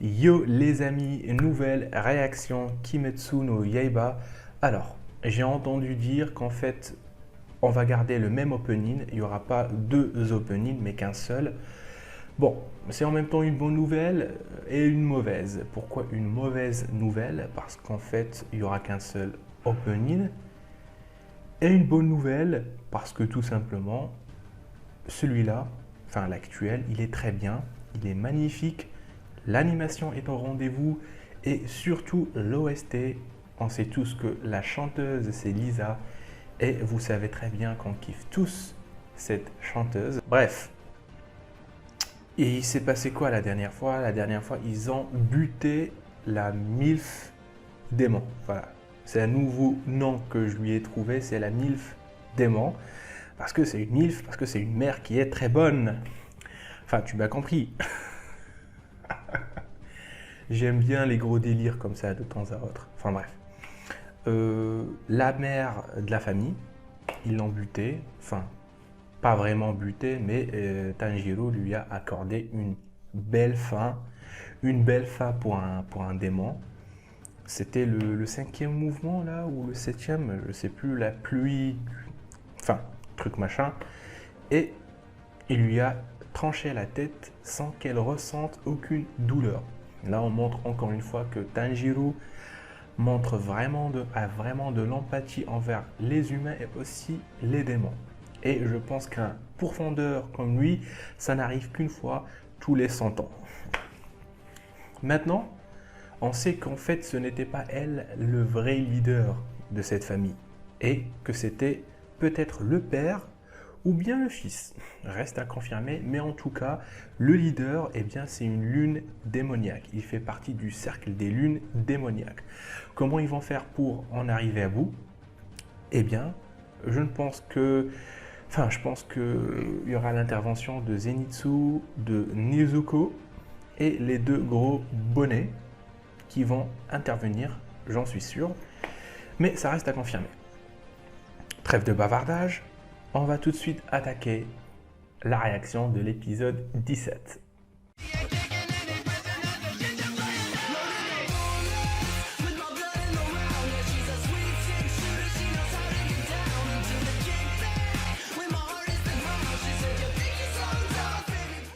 Yo les amis, nouvelle réaction Kimetsu no Yaiba. Alors, j'ai entendu dire qu'en fait, on va garder le même opening. Il n'y aura pas deux openings, mais qu'un seul. Bon, c'est en même temps une bonne nouvelle et une mauvaise. Pourquoi une mauvaise nouvelle? Parce qu'en fait, il n'y aura qu'un seul opening. Et une bonne nouvelle, parce que tout simplement, celui-là, enfin l'actuel, il est très bien, il est magnifique, l'animation est au rendez-vous et surtout l'OST. On sait tous que la chanteuse c'est Lisa et vous savez très bien qu'on kiffe tous cette chanteuse. Bref, et il s'est passé quoi la dernière fois? La dernière fois, ils ont buté la MILF démon. Voilà, c'est un nouveau nom que je lui ai trouvé, c'est la MILF démon. Parce que c'est une MILF, parce que c'est une mère qui est très bonne. Enfin, tu m'as compris. J'aime bien les gros délires comme ça de temps à autre. Enfin bref. La mère de la famille, ils l'ont buté. Enfin, pas vraiment buté, mais Tanjiro lui a accordé une belle fin. Une belle fin pour un démon. C'était le cinquième mouvement là, ou le septième, je sais plus, la pluie. Enfin, truc machin. Et il lui a tranché la tête sans qu'elle ressente aucune douleur. Là, on montre encore une fois que Tanjiro a vraiment de l'empathie envers les humains et aussi les démons. Et je pense qu'un pourfendeur comme lui, ça n'arrive qu'une fois tous les 100 ans. Maintenant, on sait qu'en fait, ce n'était pas elle le vrai leader de cette famille. Et que c'était peut-être le père ou bien le fils. Reste à confirmer, mais en tout cas, le leader, eh bien, c'est une lune démoniaque. Il fait partie du cercle des lunes démoniaques. Comment ils vont faire pour en arriver à bout? Eh bien, je ne pense que... Enfin, je pense qu'il y aura l'intervention de Zenitsu, de Nezuko et les deux gros bonnets qui vont intervenir, j'en suis sûr. Mais ça reste à confirmer. Trêve de bavardage, on va tout de suite attaquer la réaction de l'épisode 17.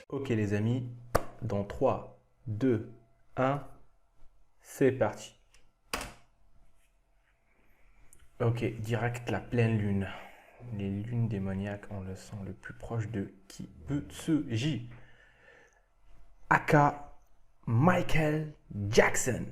Ok les amis, dans 3, 2, 1, c'est parti. Ok, direct la pleine lune. Les lunes démoniaques, on le sent le plus proche de Kibutsuji. Aka Michael Jackson.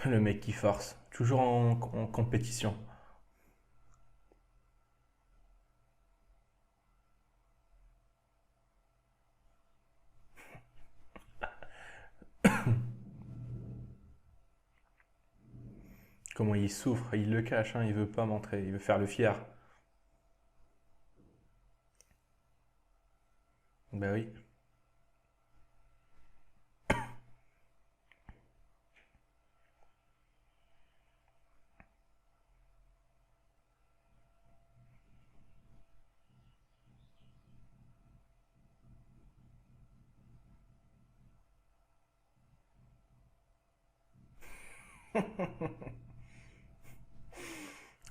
Le mec qui force, toujours en compétition. Comment il souffre, il le cache, hein, il veut pas montrer, il veut faire le fier. Ben oui.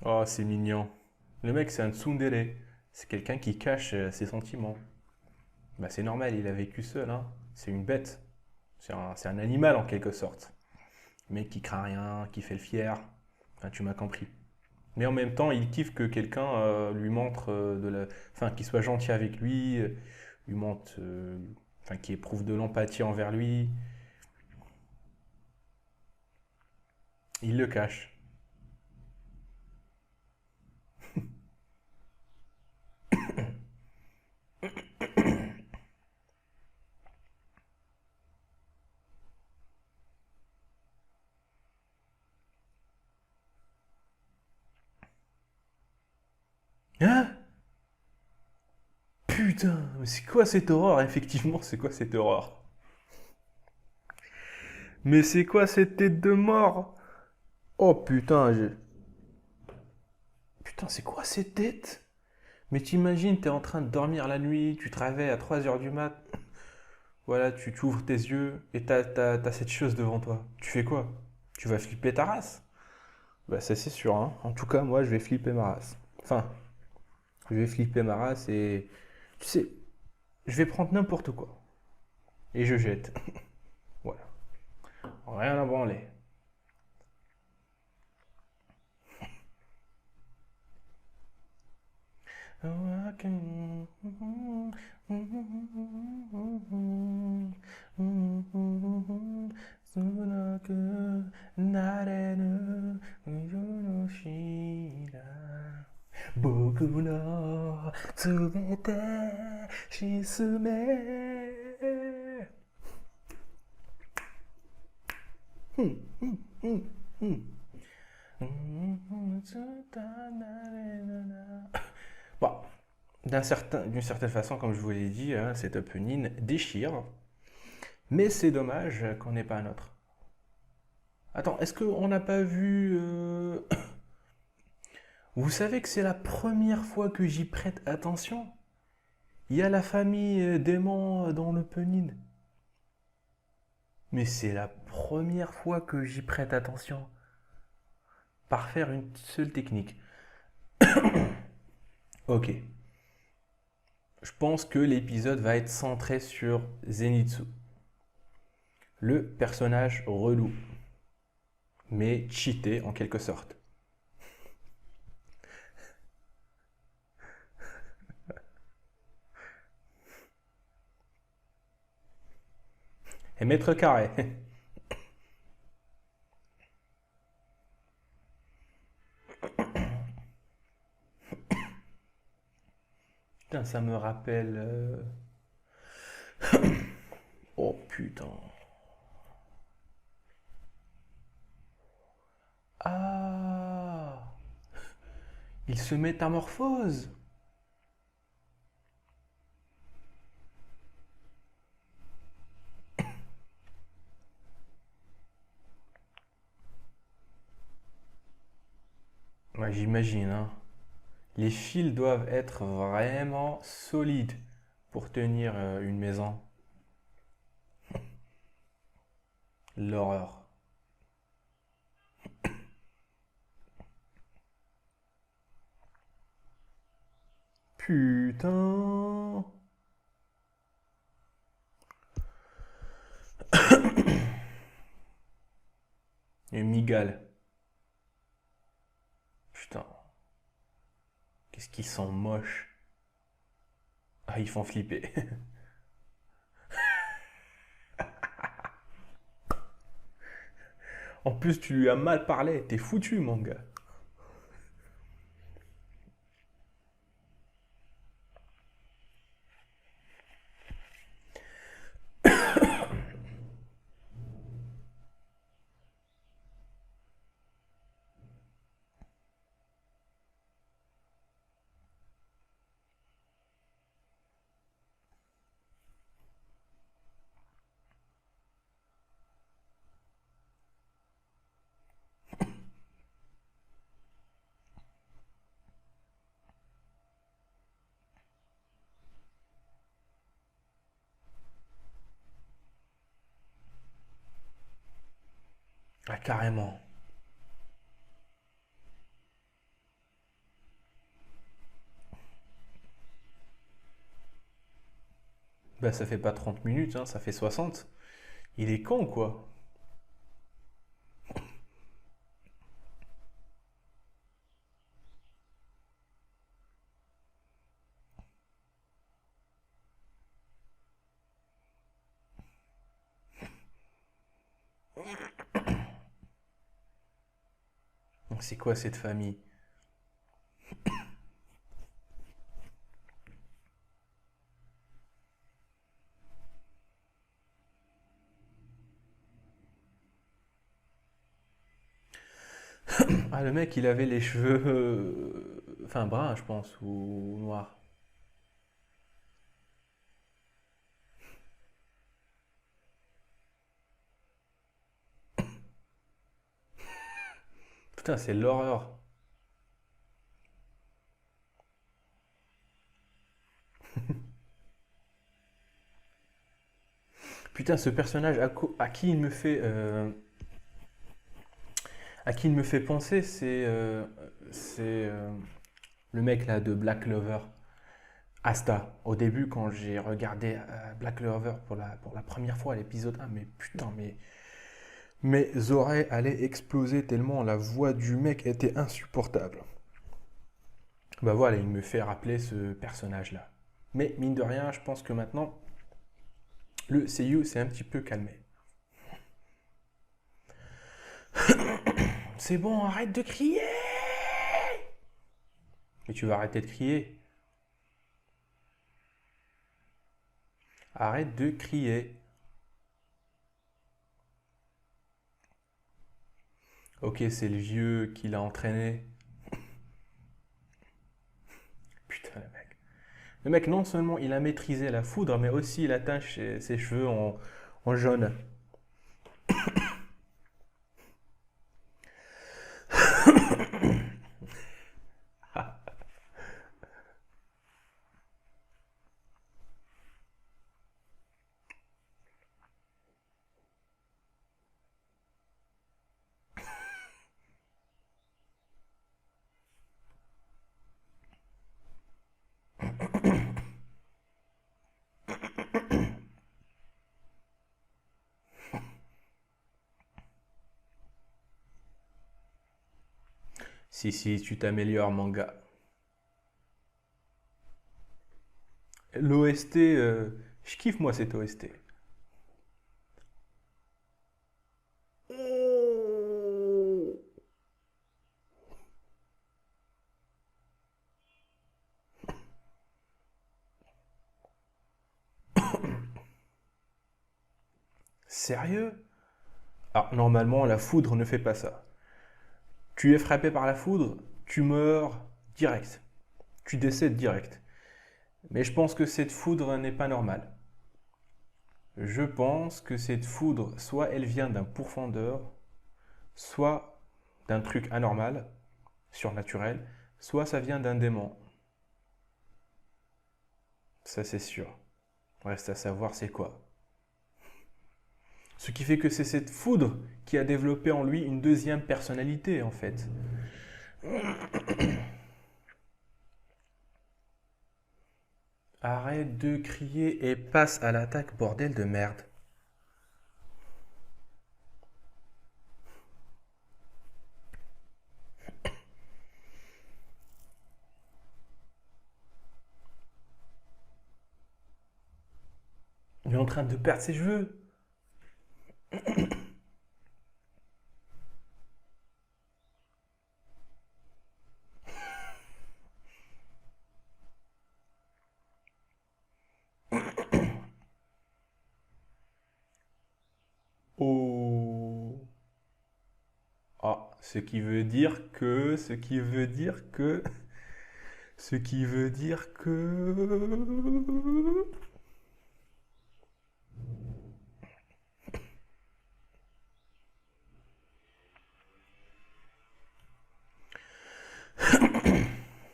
Oh, c'est mignon. Le mec, c'est un tsundere. C'est quelqu'un qui cache ses sentiments. Bah, c'est normal, il a vécu seul, hein. C'est une bête. C'est un animal en quelque sorte. Le mec qui craint rien, qui fait le fier. Enfin, tu m'as compris. Mais en même temps, il kiffe que quelqu'un lui montre enfin, qu'il soit gentil avec lui, lui montre, enfin, qu'il éprouve de l'empathie envers lui. Il le cache. Hein? Putain, mais c'est quoi cette horreur? Effectivement, c'est quoi cette horreur? Mais c'est quoi cette tête de mort? Oh putain, putain, c'est quoi cette tête? Mais t'imagines, t'es en train de dormir la nuit, tu te réveilles à 3 heures du mat, voilà, tu ouvres tes yeux et t'as cette chose devant toi. Tu fais quoi? Tu vas flipper ta race? Bah ça c'est sûr, hein. En tout cas, moi je vais flipper ma race. Enfin, je vais flipper ma race et... Tu sais, je vais prendre n'importe quoi. Et je jette. Voilà. Rien à branler. Bon, d'une certaine façon, comme je vous l'ai dit, hein, cet opening déchire. Mais c'est dommage qu'on n'ait pas un autre. Attends, est-ce qu'on n'a pas vu... Vous savez que c'est la première fois que j'y prête attention? Il y a la famille d'aimants dans l'opening. Mais c'est la première fois que j'y prête attention. Par faire une seule technique. Ok. Je pense que l'épisode va être centré sur Zenitsu. Le personnage relou. Mais cheaté en quelque sorte. Et mètre carré. Putain, ça me rappelle... Oh putain. Ah, il se métamorphose. Ouais, j'imagine, hein. Les fils doivent être vraiment solides pour tenir une maison. L'horreur. Putain. Et Miguel. Putain, qu'est-ce qu'ils sont moches. Ah, ils font flipper. En plus, tu lui as mal parlé. T'es foutu, mon gars. Ah, carrément. Bah, ça fait pas 30 minutes, hein, ça fait 60. Il est con, quoi. C'est quoi cette famille? Ah, le mec, il avait les cheveux... Enfin, bruns, je pense, ou noirs. Putain, c'est l'horreur. Putain, ce personnage, à qui il me fait, à qui il me fait penser, c'est le mec là de Black Clover, Asta. Au début, quand j'ai regardé Black Clover pour la première fois, l'épisode 1, mais putain, mais mes oreilles allaient exploser tellement la voix du mec était insupportable. Bah voilà, il me fait rappeler ce personnage-là. Mais mine de rien, je pense que maintenant, le CU s'est un petit peu calmé. C'est bon, arrête de crier. Mais tu vas arrêter de crier. Arrête de crier. Ok, c'est le vieux qui l'a entraîné. Putain, le mec. Le mec, non seulement il a maîtrisé la foudre, mais aussi il a teint ses cheveux en jaune. Si, si, tu t'améliores, mon gars. L'OST, je kiffe moi cette OST. Sérieux? Ah, normalement, la foudre ne fait pas ça. Tu es frappé par la foudre, tu meurs direct. Tu décèdes direct. Mais je pense que cette foudre n'est pas normale. Je pense que cette foudre, soit elle vient d'un pourfendeur, soit d'un truc anormal, surnaturel, soit ça vient d'un démon. Ça c'est sûr. Reste à savoir c'est quoi. Ce qui fait que c'est cette foudre qui a développé en lui une deuxième personnalité en fait. Arrête de crier et passe à l'attaque, bordel de merde. Il est en train de perdre ses cheveux. Oh. Ah, ce qui veut dire que...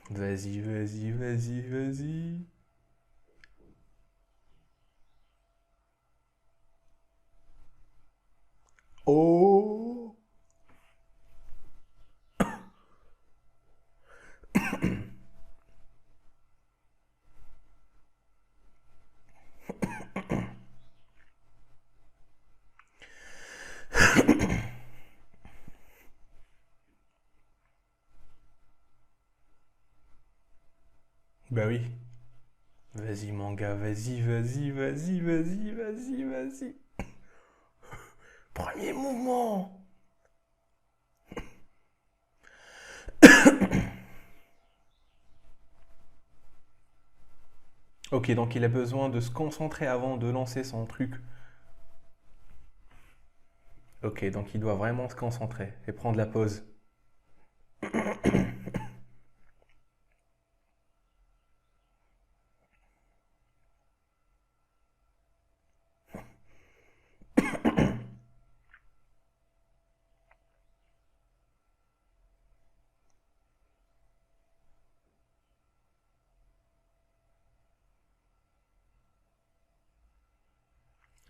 Vas-y, vas-y, vas-y, vas-y. Oh. Bah oui. Vas-y, mon gars, vas-y, vas-y, vas-y, vas-y, vas-y, vas-y. Premier mouvement. Ok, donc il a besoin de se concentrer avant de lancer son truc. Ok, donc il doit vraiment se concentrer et prendre la pause.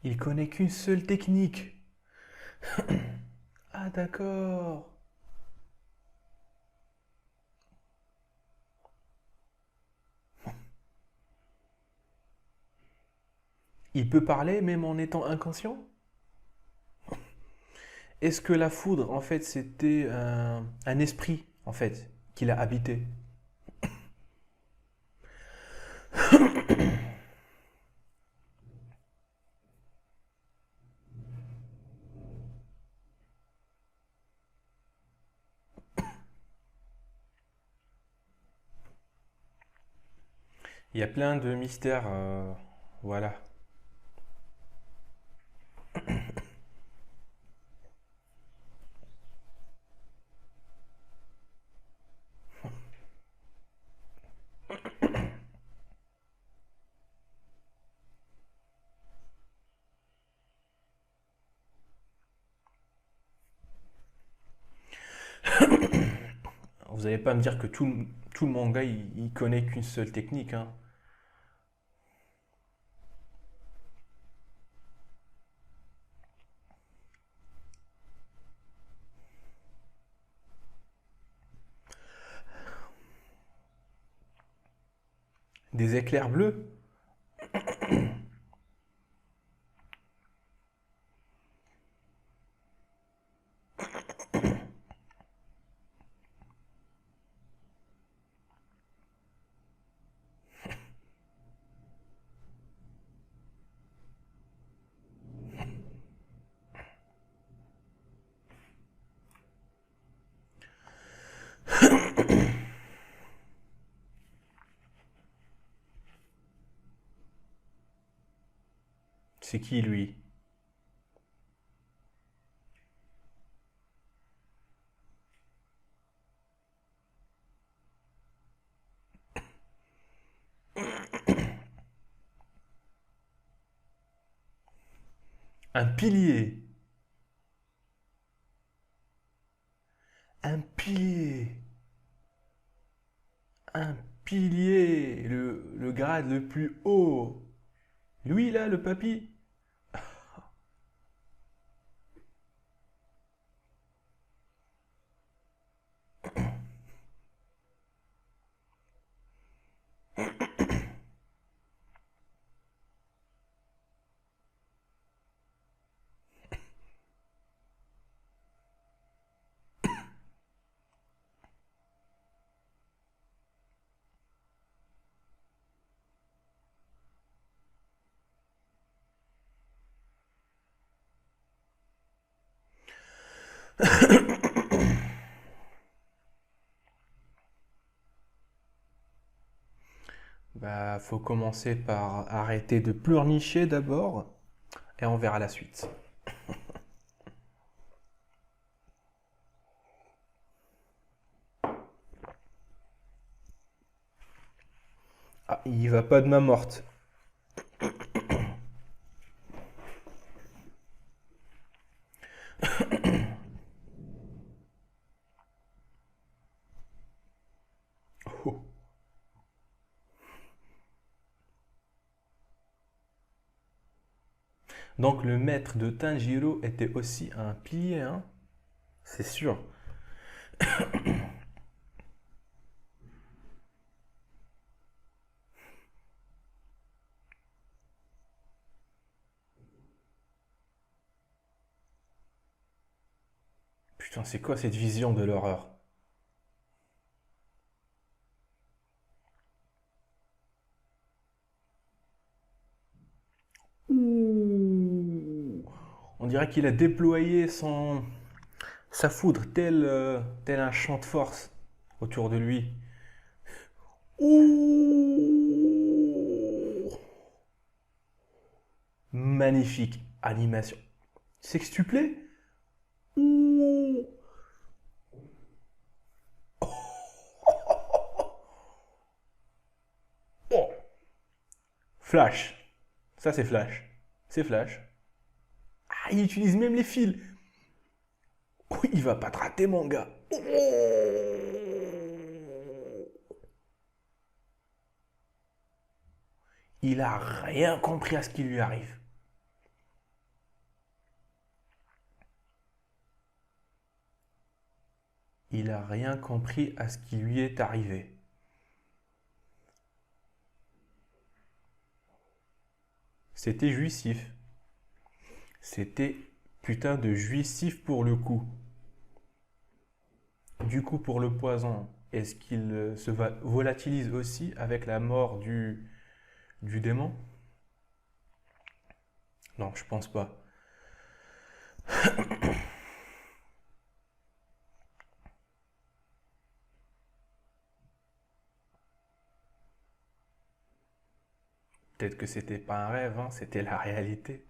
Il connaît qu'une seule technique. Ah d'accord. Il peut parler même en étant inconscient? Est-ce que la foudre, en fait, c'était un esprit, en fait, qui l'a habité? Il y a plein de mystères, voilà. Vous n'allez pas me dire que tout le manga, il connaît qu'une seule technique, hein. Des éclairs bleus? C'est qui, lui? Un pilier. Un pilier. Un pilier. Le grade le plus haut. Lui, là, le papy? Bah, faut commencer par arrêter de pleurnicher d'abord, et on verra la suite. Ah, il y va pas de main morte. Oh. Donc le maître de Tanjiro était aussi un pilier, hein? C'est sûr. Putain, c'est quoi cette vision de l'horreur? Ouh. On dirait qu'il a déployé sa foudre tel un champ de force autour de lui. Ouh. Magnifique animation. Sextuplé? Ouh. Oh. Flash. Ça, c'est Flash. C'est Flash. Ah, il utilise même les fils. Oh, il va pas te rater, mon gars. Oh. Il a rien compris à ce qui lui arrive. Il a rien compris à ce qui lui est arrivé. C'était jouissif. C'était putain de jouissif pour le coup. Du coup, pour le poison, est-ce qu'il se volatilise aussi avec la mort du démon? Non, je pense pas. Peut-être que c'était pas un rêve, hein, c'était la réalité.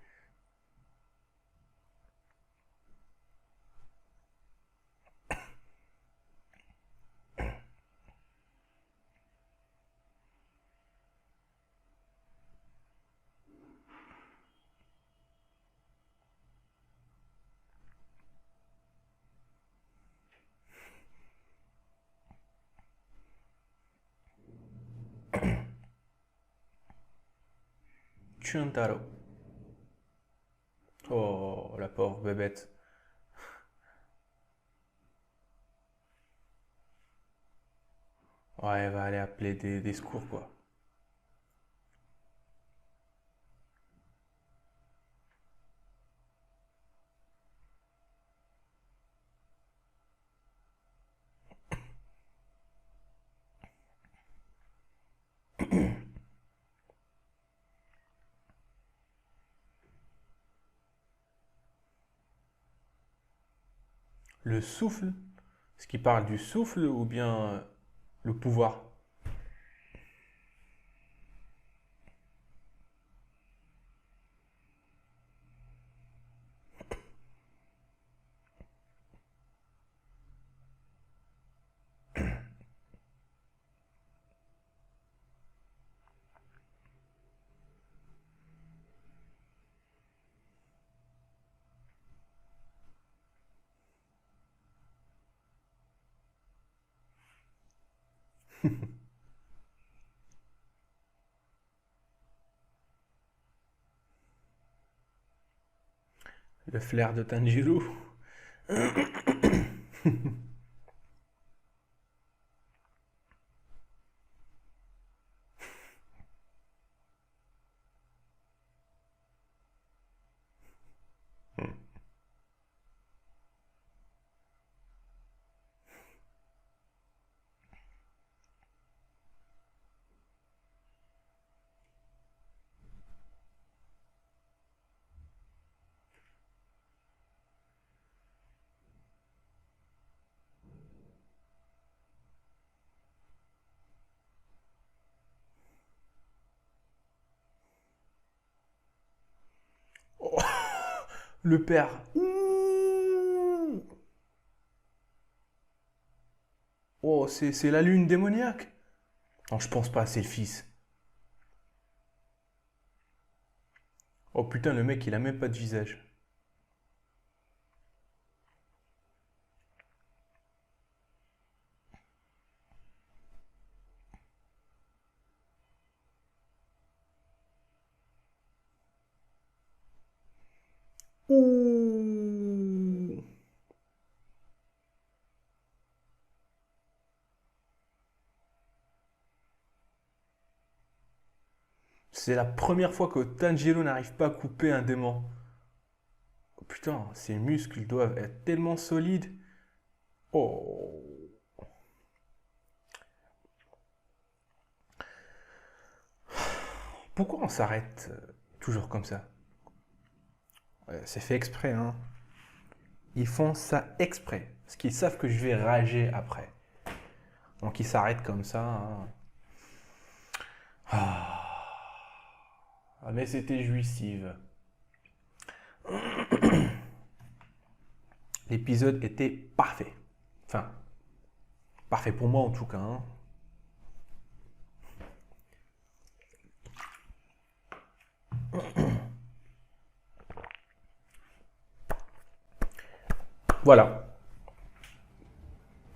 Chuntaro. Oh, la pauvre bébête. Ouais, elle va aller appeler des secours, quoi. Le souffle? Ce qui parle du souffle ou bien le pouvoir? Le flair de Tanjiro? Oh, le père. Ouh. Oh, c'est la lune démoniaque? Non, je pense pas, c'est le fils. Oh putain, le mec, il a même pas de visage. Ouh. C'est la première fois que Tanjiro n'arrive pas à couper un démon. Oh, putain, ses muscles doivent être tellement solides. Oh. Pourquoi on s'arrête toujours comme ça? C'est fait exprès, hein. Ils font ça exprès. Parce qu'ils savent que je vais rager après. Donc ils s'arrêtent comme ça, hein. Ah, mais c'était jouissif. L'épisode était parfait. Enfin, parfait pour moi en tout cas, hein. Voilà.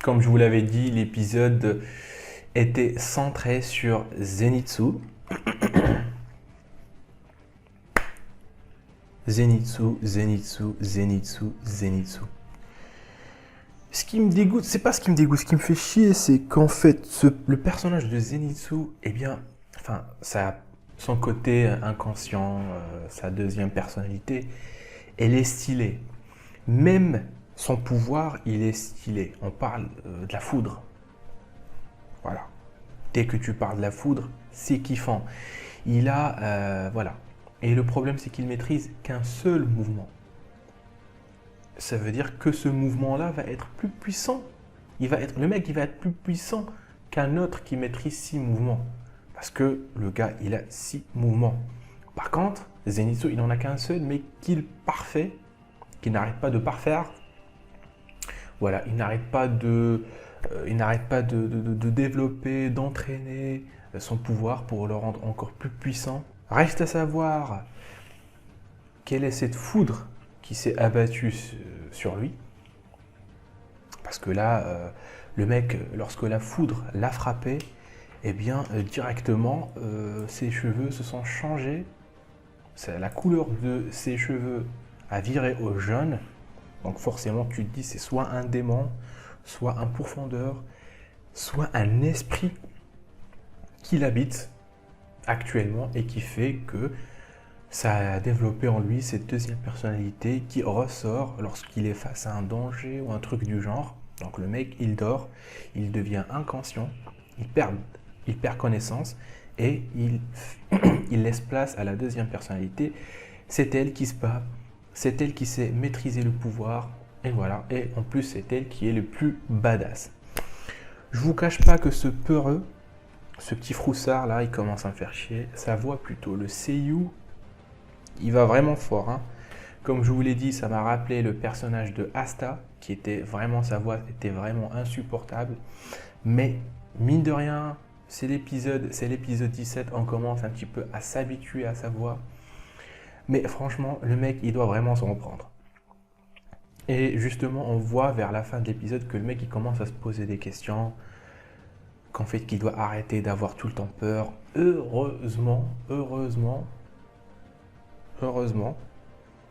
Comme je vous l'avais dit, l'épisode était centré sur Zenitsu. Zenitsu, Zenitsu, Zenitsu, Zenitsu. Ce qui me dégoûte, c'est pas ce qui me dégoûte, ce qui me fait chier, c'est qu'en fait, le personnage de Zenitsu, eh bien, enfin, ça a son côté inconscient, sa deuxième personnalité, elle est stylée. Même son pouvoir, il est stylé. On parle de la foudre. Voilà. Dès que tu parles de la foudre, c'est kiffant. Il a, voilà. Et le problème, c'est qu'il maîtrise qu'un seul mouvement. Ça veut dire que ce mouvement-là va être plus puissant. Le mec, il va être plus puissant qu'un autre qui maîtrise 6 mouvements. Parce que le gars, il a 6 mouvements. Par contre, Zenitsu, il n'en a qu'un seul, mais qu'il parfait, qu'il n'arrête pas de parfaire. Voilà, il n'arrête pas de développer, d'entraîner son pouvoir pour le rendre encore plus puissant. Reste à savoir quelle est cette foudre qui s'est abattue sur lui. Parce que là, le mec, lorsque la foudre l'a frappé, eh bien, directement, ses cheveux se sont changés. La couleur de ses cheveux a viré au jaune. Donc forcément, tu te dis, c'est soit un démon, soit un pourfendeur, soit un esprit qui l'habite actuellement et qui fait que ça a développé en lui cette deuxième personnalité qui ressort lorsqu'il est face à un danger ou un truc du genre. Donc le mec, il dort, il devient inconscient, il perd connaissance et il laisse place à la deuxième personnalité. C'est elle qui se bat, c'est elle qui sait maîtriser le pouvoir et voilà. Et en plus, c'est elle qui est le plus badass. Je vous cache pas que ce peureux, ce petit froussard là, il commence à me faire chier. Sa voix plutôt, le seiyuu, il va vraiment fort, hein. Comme je vous l'ai dit, ça m'a rappelé le personnage de Asta, qui était vraiment, sa voix était vraiment insupportable. Mais mine de rien, c'est l'épisode 17, on commence un petit peu à s'habituer à sa voix. Mais franchement, le mec, il doit vraiment s'en reprendre. Et justement, on voit vers la fin de l'épisode que le mec, il commence à se poser des questions, qu'en fait, qu'il doit arrêter d'avoir tout le temps peur. Heureusement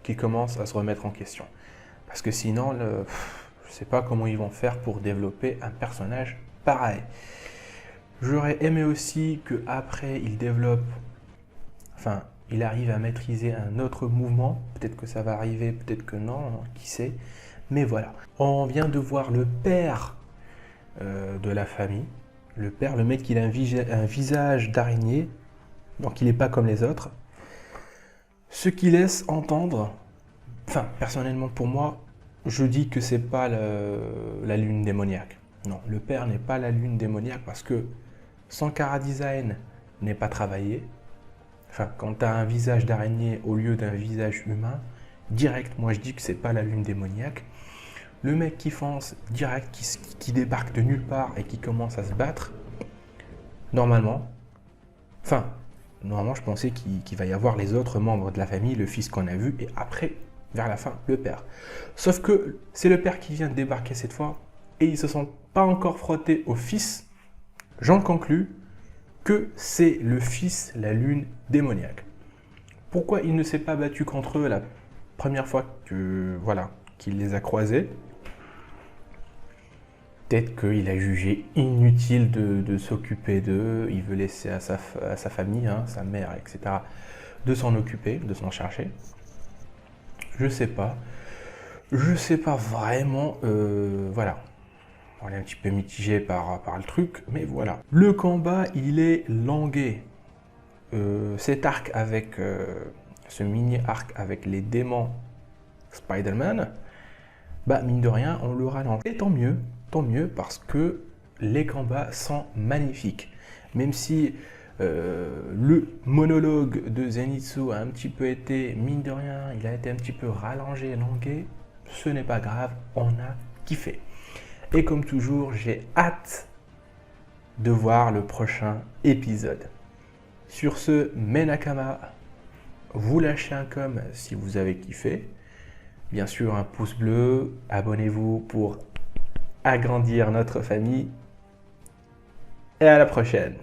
qu'il commence à se remettre en question. Parce que sinon, je ne sais pas comment ils vont faire pour développer un personnage pareil. J'aurais aimé aussi qu'après, il développe, enfin, il arrive à maîtriser un autre mouvement. Peut-être que ça va arriver, peut-être que non, qui sait. Mais voilà. On vient de voir le père de la famille. Le père, le mec, il a un visage d'araignée. Donc, il n'est pas comme les autres. Ce qui laisse entendre, enfin, personnellement pour moi, je dis que c'est pas la lune démoniaque. Non, le père n'est pas la lune démoniaque parce que son chara-design n'est pas travaillé. Enfin, quand tu as un visage d'araignée au lieu d'un visage humain, direct, moi je dis que c'est pas la lune démoniaque. Le mec qui fonce direct, qui débarque de nulle part et qui commence à se battre, normalement, je pensais qu'il va y avoir les autres membres de la famille, le fils qu'on a vu, et après, vers la fin, le père. Sauf que c'est le père qui vient de débarquer cette fois, et ils ne se sont pas encore frottés au fils. J'en conclus que c'est le fils, la lune démoniaque. Pourquoi il ne s'est pas battu contre eux la première fois qu'il les a croisés? Peut-être qu'il a jugé inutile de s'occuper d'eux, il veut laisser à sa famille, hein, sa mère, etc., de s'en occuper, de s'en charger. Je sais pas vraiment, voilà. On est un petit peu mitigé par le truc, mais voilà. Le combat, il est longué. Cet arc avec, ce mini-arc avec les démons Spider-Man, bah mine de rien, on le rallonge. Et tant mieux parce que les combats sont magnifiques. Même si le monologue de Zenitsu a un petit peu été, mine de rien, il a été un petit peu rallongé, élongué, ce n'est pas grave, on a kiffé. Et comme toujours, j'ai hâte de voir le prochain épisode. Sur ce, mes Nakama, vous lâchez un com si vous avez kiffé. Bien sûr, un pouce bleu, abonnez-vous pour agrandir notre famille. Et à la prochaine.